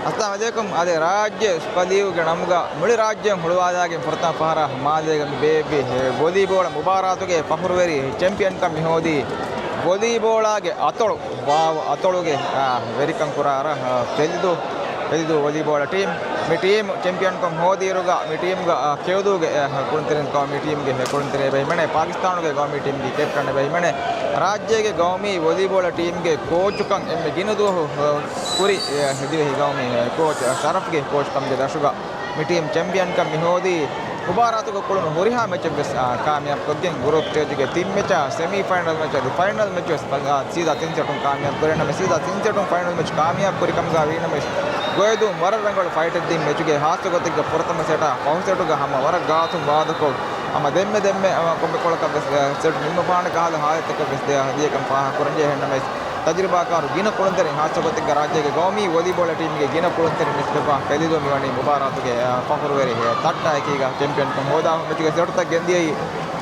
अस्सलाम वालेकुम अदे राज्य स्पदीव के नमुगा मुಳಿ राज्य ಹುಳುವಾದಾಗೆ ಪ್ರಥಮ ಪಹರ ಮಾದೇಗ ಬೇಬಿ ವಾಲಿಬಾಲ್ ಮುಬಾರಾತುಗೆ ಫಹರುವೆರಿ ಚಾಂಪಿಯನ್ ಕಮ್ ಹೋದಿ ವಾಲಿಬಾಲ್ಗೆ ಅತಳು ವಾವ್ ಅತಳುಗೆ ವೆರಿ ಕಂಕುರಾರ ತೆಲಿದು ವಾಲಿಬಾಲ್ ಟೀಮ್ ಮಿ ಟೀಮ್ ಚಾಂಪಿಯನ್ ಕಮ್ ಹೋದಿ ಇರುಗ ಮಿ ಟೀಮ್ ಗ ಕೇದುಗೆ ಕುಂತಿರಿನ ಕಮ್ ಟೀಮ್ ಗೆ ಕುಂತಿರೆ ಬೈಮನೆ ಪಾಕಿಸ್ತಾನ ಗೆ ಗೌಮಿ ಟೀಮ್ ಗೆ ಕ್ಯಾಪ್ಟನ್ ಬೈಮನೆ राज्य के गौमी वॉलीबॉल टीम के कोच कंग एम गिनदु पूरी हिदिवे गौमी कोच शरफ के कोच कम के दशुगा मी टीम चैंपियन का मिहोदी मुबारक को कुल हुरिहा मैच बस कामयाब कोगे ग्रुप स्टेज के team match semifinal match final match सीधा 3 सेट कामयाब करे न सीधा 3 सेट फाइनल मैच कामयाब करी कम गा वीन मैच गोयदु मर रंगल फाइट दी मैच के हाथ गोतिग प्रथम सेट पौन सेट गा हम वर गातु बादको ಅಮ್ಮ ದೆಮ್ಮೆ ಕೊಂಬೆ ಕೊಳಕ ಸೆಟ್ ನಿಮ್ಮ ಪಾಣ ಕಾಲ ಹಾಯತಕ ಬೆಸ್ದೆ ಹದಿಯ ಕಂಪ ಕುರಂಜೆ ಹೆಣ್ಣ ಮೈಸ್ ತಜ್ರಿಬಾಕಾರು ಗಿನ ಕೊಳಂತರೆ ಹಾಸಗೊತ್ತಿಗ ರಾಜ್ಯಗೆ ಗೌಮಿ ವಾಲಿಬಾಲ್ ಟೀಮ್ಗೆ ಗಿನ ಕೊಳಂತರೆ ನಿಸ್ಬೆಬ ಕಲಿದು ಮಿವಣಿ ಮುಬಾರಾತುಗೆ ಫಹರುವೆರಿ ತಟ್ಟ ಈಗ ಚಾಂಪಿಯನ್ ಕಂ ಹೋದ ಮೆಚಿಗೆ ಸೆಟ್ ತಕ್ ಗೆಂದಿ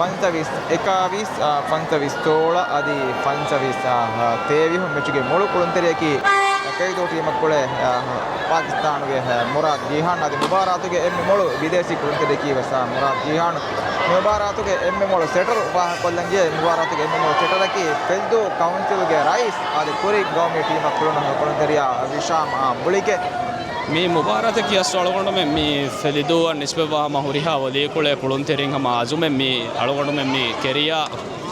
25 16 ಅದಿ 25 ತೇವಿ ಮೆಚಿಗೆ ಮೂಳು ಕೊಳಂತರೆ ಕಿ कई दो टीम को पाकिस्तान के मुराद जिहान आदि मुबारात के एम मोड़ विदेशी कुंते देखी वैसा मुराद जिहान मुबारात के एम मोड़ सेटर कोलंगे मुबारात के एम मोड़ सेटर की पेल्दो काउंसिल के राइस आदि पूरी गांव में टीम कुलंदरिया विशाम बुली के मी मुबारत की अस्सलाम में मी फलिदो निस्बवा महुरिहा वली कुले कुलंतेरिंग हम आजू में मी अळगोंड में मी केरिया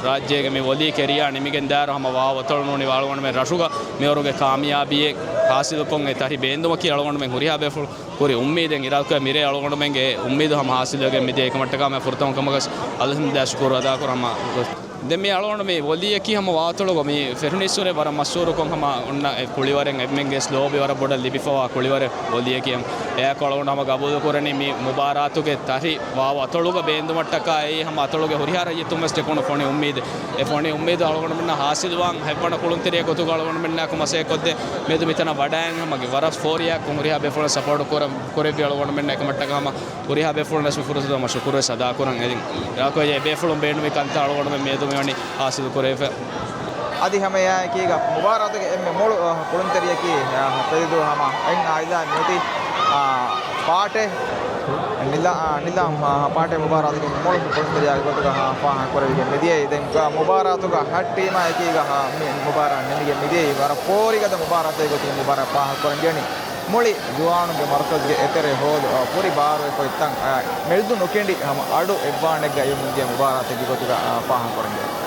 राज्य के मी वली केरिया निमिगेंदार हम वा वतळनो नि वाळगोंड में रशुगा मेवरोगे कामयाबी हासिल कोंगे तारी बेंदो की अळगोंड में हुरिहा बे पूरी उम्मीद है इराक के मेरे अळगोंड में गे उम्मीद हम हासिल के मिदे एक मटका में फुरता कमगस अल्हम्दुलिल्लाह शुक्र अदा कर हम दे अळगोंड में वली की हम वातळगो मी फेरनिसुरे वर मसूर को हम उन्न कुಳಿವರೆ एमएंगे स्लो भी वर बोडल लिबिफवा कुಳಿವರೆ वली की हम या अळगोंड हम गबूल करनी मी मुबारातु के तारी वा अतळुग बेंदु मटका ए हम अतळुग हुरिहार ये तुमस्ते कोन फोने उम्मीद ए फोने उम्मीद अळगोंड में हासिल वांग हेपण कुळुंतिरे गोतु अळगोंड में नाक मसे कोदे मेदु मितना वडांग हम वर फोर या कुरिहा बे फोन सपोर्ट करे भी अळगोंड में नाक मटका हम कुरिहा बे फोन नस फुरस हम शुक्र सदा करंग राको ये बे फोन बेंड में कंता अळगोंड में मेदु मेवनी हासिल करे आदि हमें यह कि मुबारक के एम मोड़ कुलंतरिया की पेदो हम इन आइला मोती पाटे निला पाटे मुबारक के मोड़ कुलंतरिया गोतुगा पा कोरविगे मिदिये इदन का मुबारक का हट टीम है कि मुबारक निगे मिदिये वर पोरिगದ मुबारक गोतु मुबारक पा कोरंजेनी मोಳಿ जुआन के मरकज के एतरे होल पूरी बार कोई तंग मेल्दु नुकेंडी हम आडू एब्बाने गय मुंजे मुबारक के गोतुगा पा कोरंजे